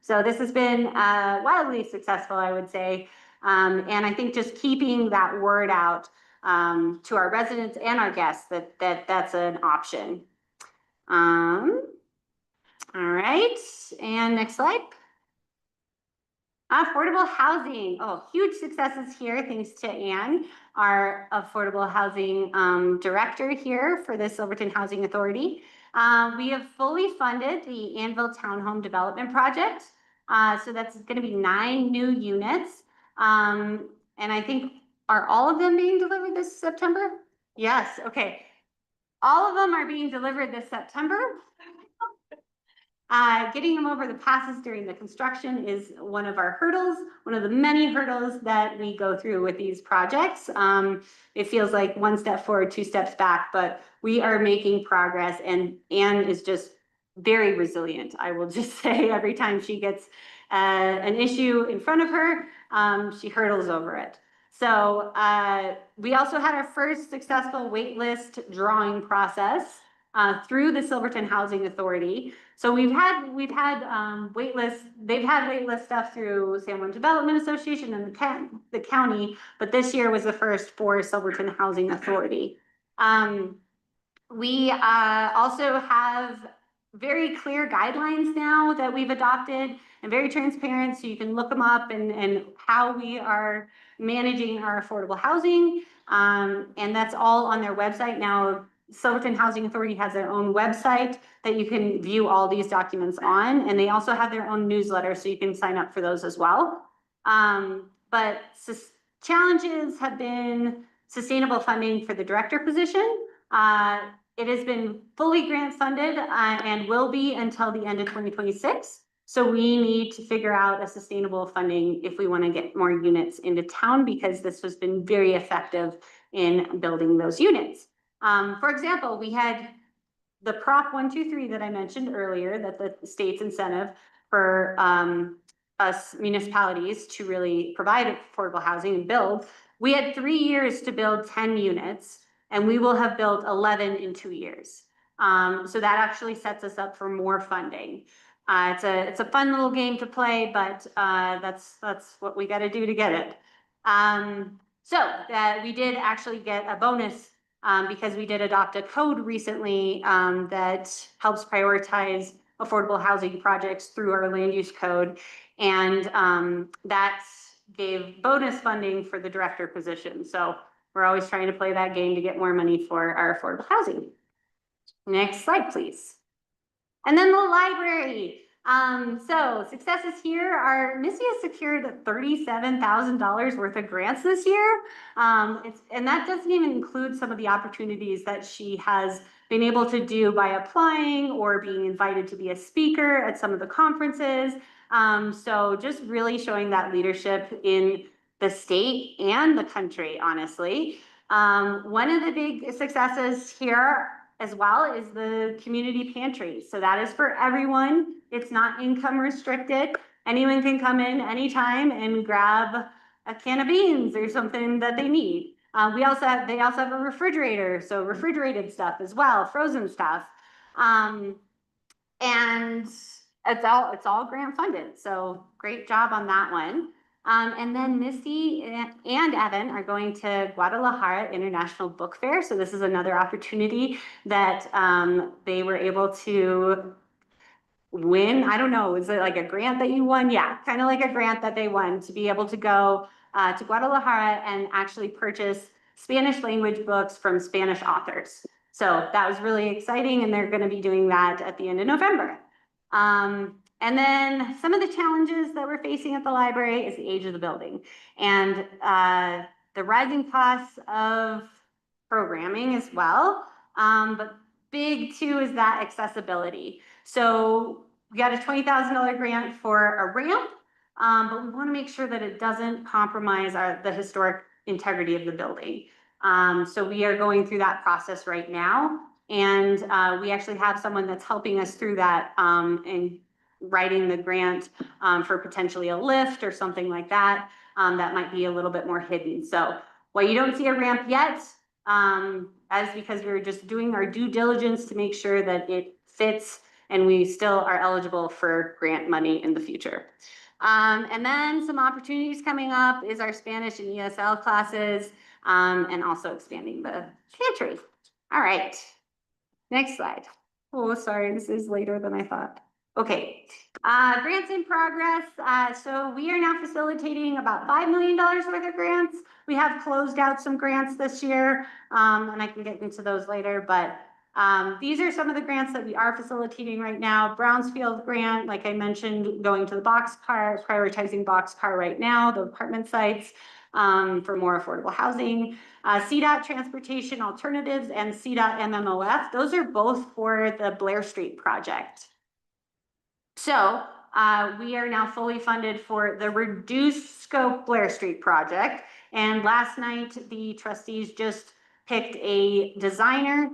So this has been wildly successful, I would say. And I think just keeping that word out to our residents and our guests that's an option. All right, and next slide. Affordable housing. Oh, huge successes here, thanks to Anne, our affordable housing director here for the Silverton Housing Authority. We have fully funded the Annville Townhome Development Project. So that's going to be 9 new units. And I think, are all of them being delivered this September? Yes, okay. All of them are being delivered this September. Getting them over the passes during the construction is one of our hurdles, one of the many hurdles that we go through with these projects. It feels like 1 step forward, 2 steps back, but we are making progress, and Anne is just very resilient. I will just say, every time she gets an issue in front of her, she hurdles over it. So we also had our first successful waitlist drawing process. through the Silverton Housing Authority. So we've had wait lists. They've had wait list stuff through San Juan Development Association and the county, but this year was the first for Silverton Housing Authority. We also have very clear guidelines now that we've adopted and very transparent, so you can look them up and how we are managing our affordable housing. And that's all on their website now. Silverton Housing Authority has their own website that you can view all these documents on, and they also have their own newsletter, so you can sign up for those as well. But challenges have been sustainable funding for the director position. It has been fully grant funded and will be until the end of 2026. So we need to figure out a sustainable funding if we want to get more units into town, because this has been very effective in building those units. For example, we had the Prop 123 that I mentioned earlier, that the state's incentive for us municipalities to really provide affordable housing and build. We had 3 years to build 10 units, and we will have built 11 in 2 years. So that actually sets us up for more funding. It's a fun little game to play, but that's what we got to do to get it. So we did actually get a bonus because we did adopt a code recently that helps prioritize affordable housing projects through our land use code, and that gave bonus funding for the director position. So we're always trying to play that game to get more money for our affordable housing. Next slide, please. And then the library. So successes here are Missy has secured $37,000 worth of grants this year. And that doesn't even include some of the opportunities that she has been able to do by applying or being invited to be a speaker at some of the conferences. So just really showing that leadership in the state and the country, honestly. One of the big successes here as well is the community pantry. So that is for everyone. It's not income restricted. Anyone can come in anytime and grab a can of beans or something that they need. They also have a refrigerator, so refrigerated stuff as well, frozen stuff. And it's all grant funded. So great job on that one. And then Misty and Evan are going to Guadalajara International Book Fair. So this is another opportunity that they were able to win. I don't know, is it like a grant that you won? Yeah, kind of like a grant that they won to be able to go to Guadalajara and actually purchase Spanish language books from Spanish authors. So that was really exciting, and they're going to be doing that at the end of November. And then some of the challenges that we're facing at the library is the age of the building and the rising costs of programming as well. But big too is that accessibility. So we got a $20,000 grant for a ramp, but we want to make sure that it doesn't compromise the historic integrity of the building. So we are going through that process right now. And we actually have someone that's helping us through that and writing the grant for potentially a lift or something like that that might be a little bit more hidden. So while you don't see a ramp yet, as because we're just doing our due diligence to make sure that it fits and we still are eligible for grant money in the future. And then some opportunities coming up is our Spanish and ESL classes and also expanding the pantry. All right. Next slide. Oh, sorry, this is later than I thought. Okay, grants in progress. So we are now facilitating about $5 million worth of grants. We have closed out some grants this year, and I can get into those later, but these are some of the grants that we are facilitating right now. Brownsfield grant, like I mentioned, going to the boxcar, prioritizing boxcar right now, the apartment sites for more affordable housing. CDOT Transportation Alternatives and CDOT MMOF, those are both for the Blair Street project. So we are now fully funded for the reduced scope Blair Street project. And last night, the trustees just picked a designer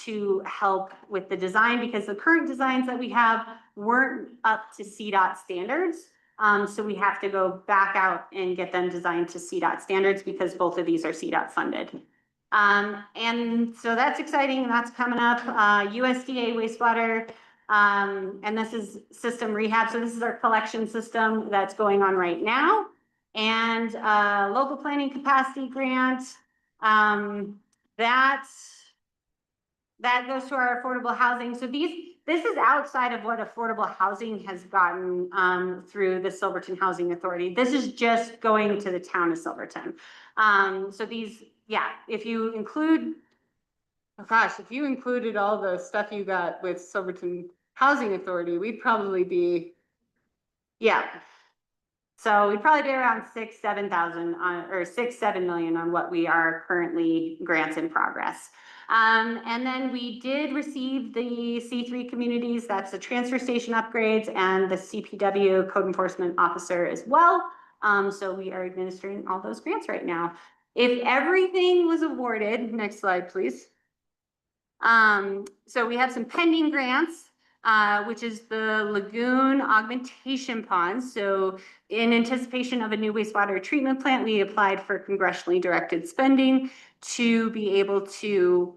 to help with the design because the current designs that we have weren't up to CDOT standards. So we have to go back out and get them designed to CDOT standards because both of these are CDOT funded. And so that's exciting, and that's coming up. USDA wastewater, and this is system rehab. So this is our collection system that's going on right now. And local planning capacity grant, that goes to our affordable housing. So this is outside of what affordable housing has gotten through the Silverton Housing Authority. This is just going to the town of Silverton. So these, yeah, if you include, oh gosh, if you included all the stuff you got with Silverton Housing Authority, we'd probably be, yeah. So we'd probably be around 6,000-7,000 or 6-7 million on what we are currently grants in progress. And then we did receive the C3 communities, that's the transfer station upgrades, and the CPW code enforcement officer as well. So we are administering all those grants right now. If everything was awarded, next slide, please. So we have some pending grants, which is the lagoon augmentation ponds. So in anticipation of a new wastewater treatment plant, we applied for congressionally directed spending to be able to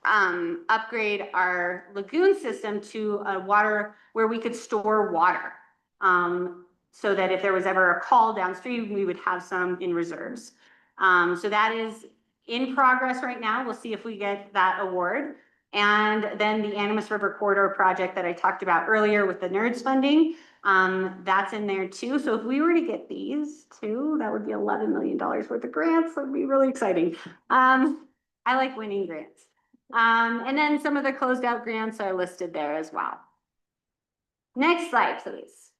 upgrade our lagoon system to a water where we could store water. So that if there was ever a call downstream, we would have some in reserves. So that is in progress right now. We'll see if we get that award. And then the Animas River Corridor project that I talked about earlier with the NERDS funding, that's in there too. So if we were to get these two, that would be $11 million worth of grants. That would be really exciting. I like winning grants. And then some of the closed out grants are listed there as well. Next slide, please.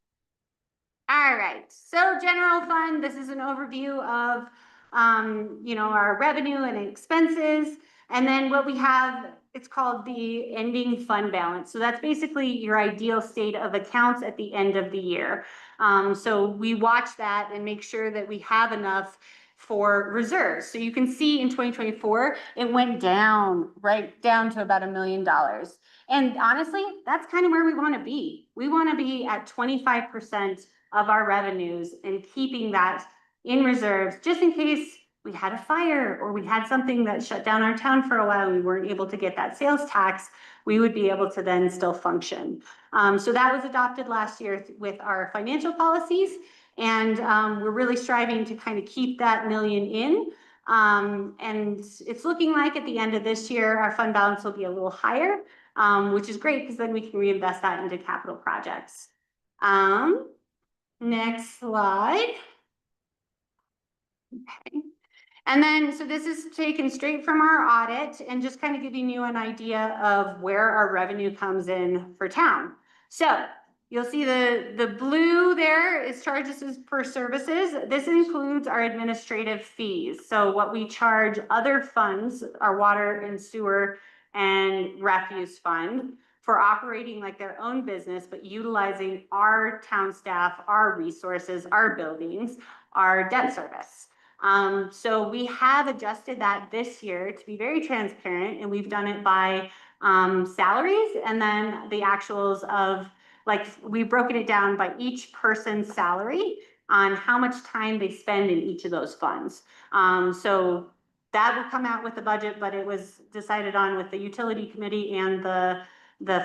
All right, so general fund, this is an overview of our revenue and expenses. And then what we have, it's called the ending fund balance. So that's basically your ideal state of accounts at the end of the year. So we watch that and make sure that we have enough for reserves. So you can see in 2024, it went down, right down to about $1 million. And honestly, that's kind of where we want to be. We want to be at 25% of our revenues and keeping that in reserves just in case we had a fire or we had something that shut down our town for a while and we weren't able to get that sales tax, we would be able to then still function. So that was adopted last year with our financial policies, and we're really striving to kind of keep that $1 million in. And it's looking like at the end of this year, our fund balance will be a little higher, which is great because then we can reinvest that into capital projects. Next slide. Okay. And then, so this is taken straight from our audit and just kind of giving you an idea of where our revenue comes in for town. So you'll see the blue there is charges per services. This includes our administrative fees. So what we charge other funds, our water and sewer and refuse fund, for operating like their own business, but utilizing our town staff, our resources, our buildings, our debt service. So we have adjusted that this year to be very transparent, and we've done it by salaries and then the actuals of, like, we've broken it down by each person's salary on how much time they spend in each of those funds. So that will come out with the budget, but it was decided on with the utility committee and the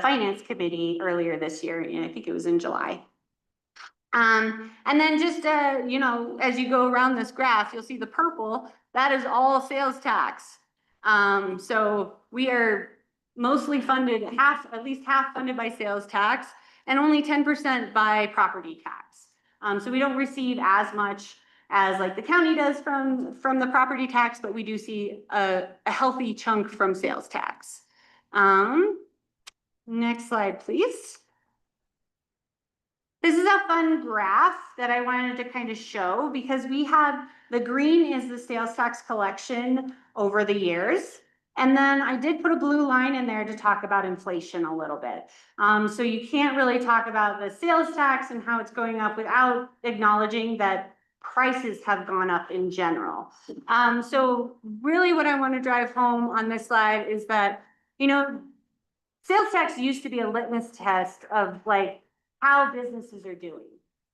finance committee earlier this year, and I think it was in July. And then just, as you go around this graph, you'll see the purple, that is all sales tax. So we are mostly funded, at least half funded by sales tax and only 10% by property tax. So we don't receive as much as like the county does from the property tax, but we do see a healthy chunk from sales tax. Next slide, please. This is a fun graph that I wanted to kind of show because we have, the green is the sales tax collection over the years. And then I did put a blue line in there to talk about inflation a little bit. So you can't really talk about the sales tax and how it's going up without acknowledging that prices have gone up in general. So really what I want to drive home on this slide is that, sales tax used to be a litmus test of like how businesses are doing.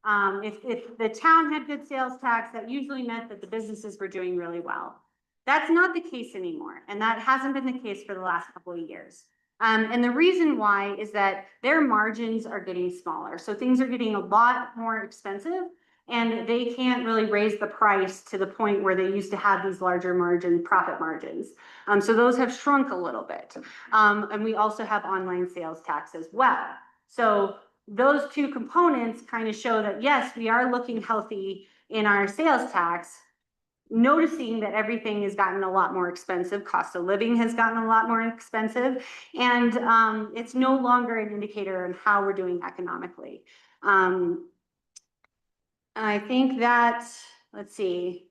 If the town had good sales tax, that usually meant that the businesses were doing really well. That's not the case anymore, and that hasn't been the case for the last couple of years. And the reason why is that their margins are getting smaller. So things are getting a lot more expensive, and they can't really raise the price to the point where they used to have these larger profit margins. So those have shrunk a little bit. And we also have online sales tax as well. So those two components kind of show that, yes, we are looking healthy in our sales tax, noticing that everything has gotten a lot more expensive. Cost of living has gotten a lot more expensive. And it's no longer an indicator of how we're doing economically. I think that, let's see.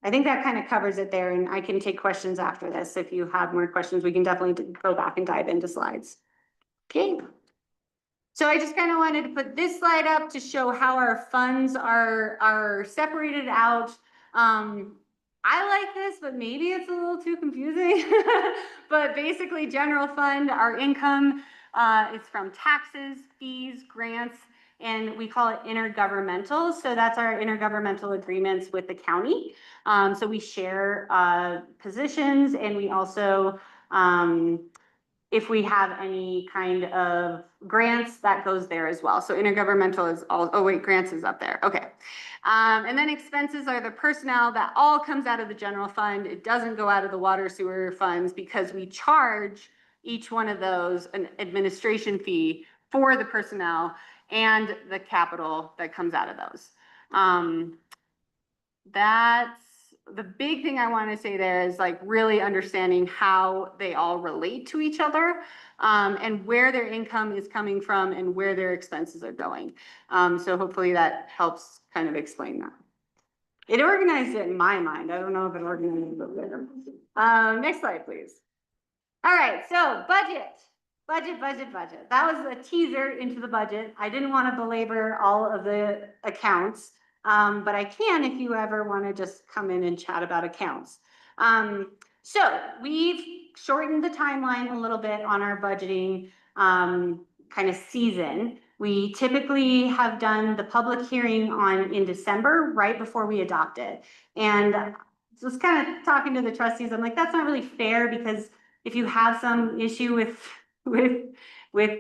I think that kind of covers it there, and I can take questions after this. If you have more questions, we can definitely go back and dive into slides. Okay. So I just kind of wanted to put this slide up to show how our funds are separated out. I like this, but maybe it's a little too confusing. But basically, general fund, our income is from taxes, fees, grants, and we call it intergovernmental. So that's our intergovernmental agreements with the county. So we share positions, and we also, if we have any kind of grants, that goes there as well. So intergovernmental is all, oh wait, grants is up there. Okay. And then expenses are the personnel that all comes out of the general fund. It doesn't go out of the water sewer funds because we charge each one of those an administration fee for the personnel and the capital that comes out of those. That's the big thing I want to say there is like really understanding how they all relate to each other, and where their income is coming from and where their expenses are going. So hopefully that helps kind of explain that. It organized it in my mind. I don't know if it organized it better. Next slide, please. All right, so budget. That was a teaser into the budget. I didn't want to belabor all of the accounts. But I can if you ever want to just come in and chat about accounts. So we've shortened the timeline a little bit on our budgeting kind of season. We typically have done the public hearing in December, right before we adopt it. And just kind of talking to the trustees, I'm like, that's not really fair, because if you have some issue with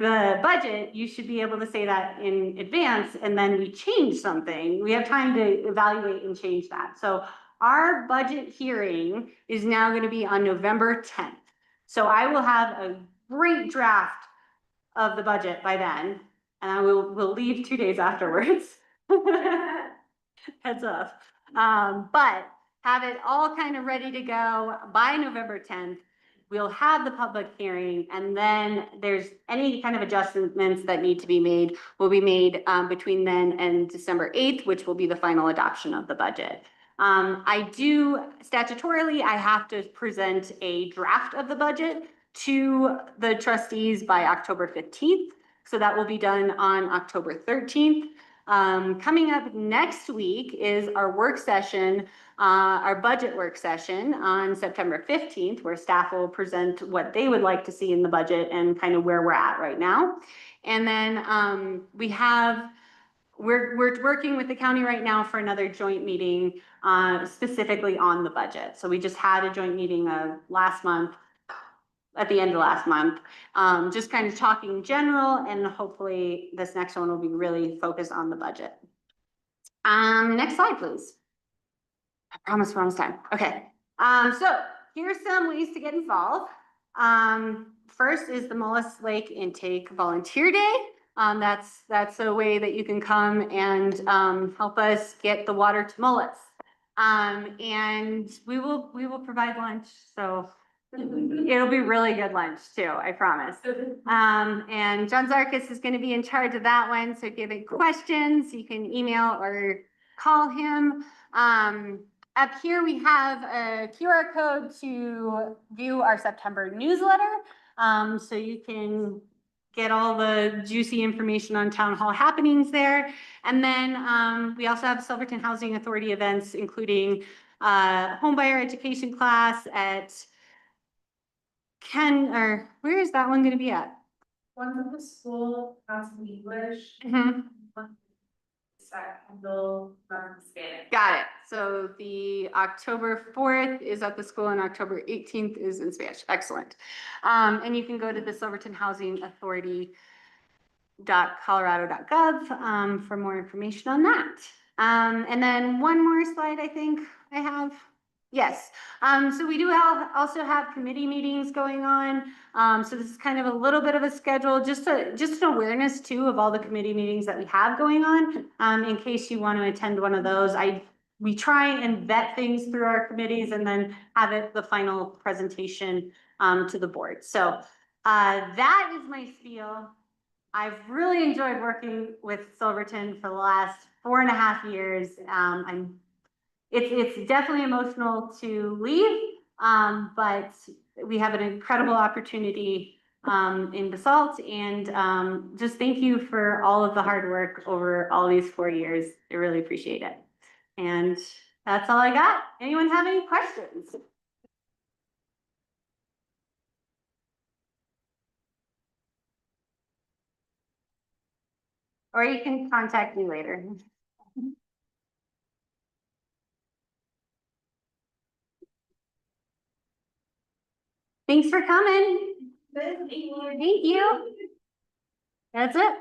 the budget, you should be able to say that in advance, and then we change something. We have time to evaluate and change that. So our budget hearing is now going to be on November 10th. So I will have a great draft of the budget by then, and I will leave 2 days afterwards. Heads up. But have it all kind of ready to go by November 10th. We'll have the public hearing, and then there's any kind of adjustments that need to be made will be made between then and December 8th, which will be the final adoption of the budget. Statutorily, I have to present a draft of the budget to the trustees by October 15th. So that will be done on October 13th. Coming up next week is our work session, our budget work session on September 15th, where staff will present what they would like to see in the budget and kind of where we're at right now. And then we're working with the county right now for another joint meeting specifically on the budget. So we just had a joint meeting last month, at the end of last month, just kind of talking general, and hopefully this next one will be really focused on the budget. Next slide, please. I promise we're almost time. Okay. So here's some ways to get involved. First is the Mullis Lake Intake Volunteer Day. That's a way that you can come and help us get the water to Mullis. And we will provide lunch. So it'll be really good lunch too, I promise. And John Zarkis is going to be in charge of that one. So if you have any questions, you can email or call him. Up here we have a QR code to view our September newsletter. So you can get all the juicy information on town hall happenings there. And then we also have Silverton Housing Authority events, including homebuyer education class at where is that one going to be at? One's at the school, that's English. at Kendall, Spanish. Got it. So the October 4th is at the school and October 18th is in Spanish. Excellent. And you can go to the Silverton Housing Authority .colorado.gov for more information on that. And then one more slide I think I have. Yes, so we do also have committee meetings going on. So this is kind of a little bit of a schedule, just an awareness too of all the committee meetings that we have going on. In case you want to attend one of those, we try and vet things through our committees and then have it the final presentation to the board. So that is my spiel. I've really enjoyed working with Silverton for the last 4.5 years. It's definitely emotional to leave, but we have an incredible opportunity in Basalt, and just thank you for all of the hard work over all these 4 years. I really appreciate it. And that's all I got. Anyone have any questions? Or you can contact me later. Thanks for coming. Thank you. That's it.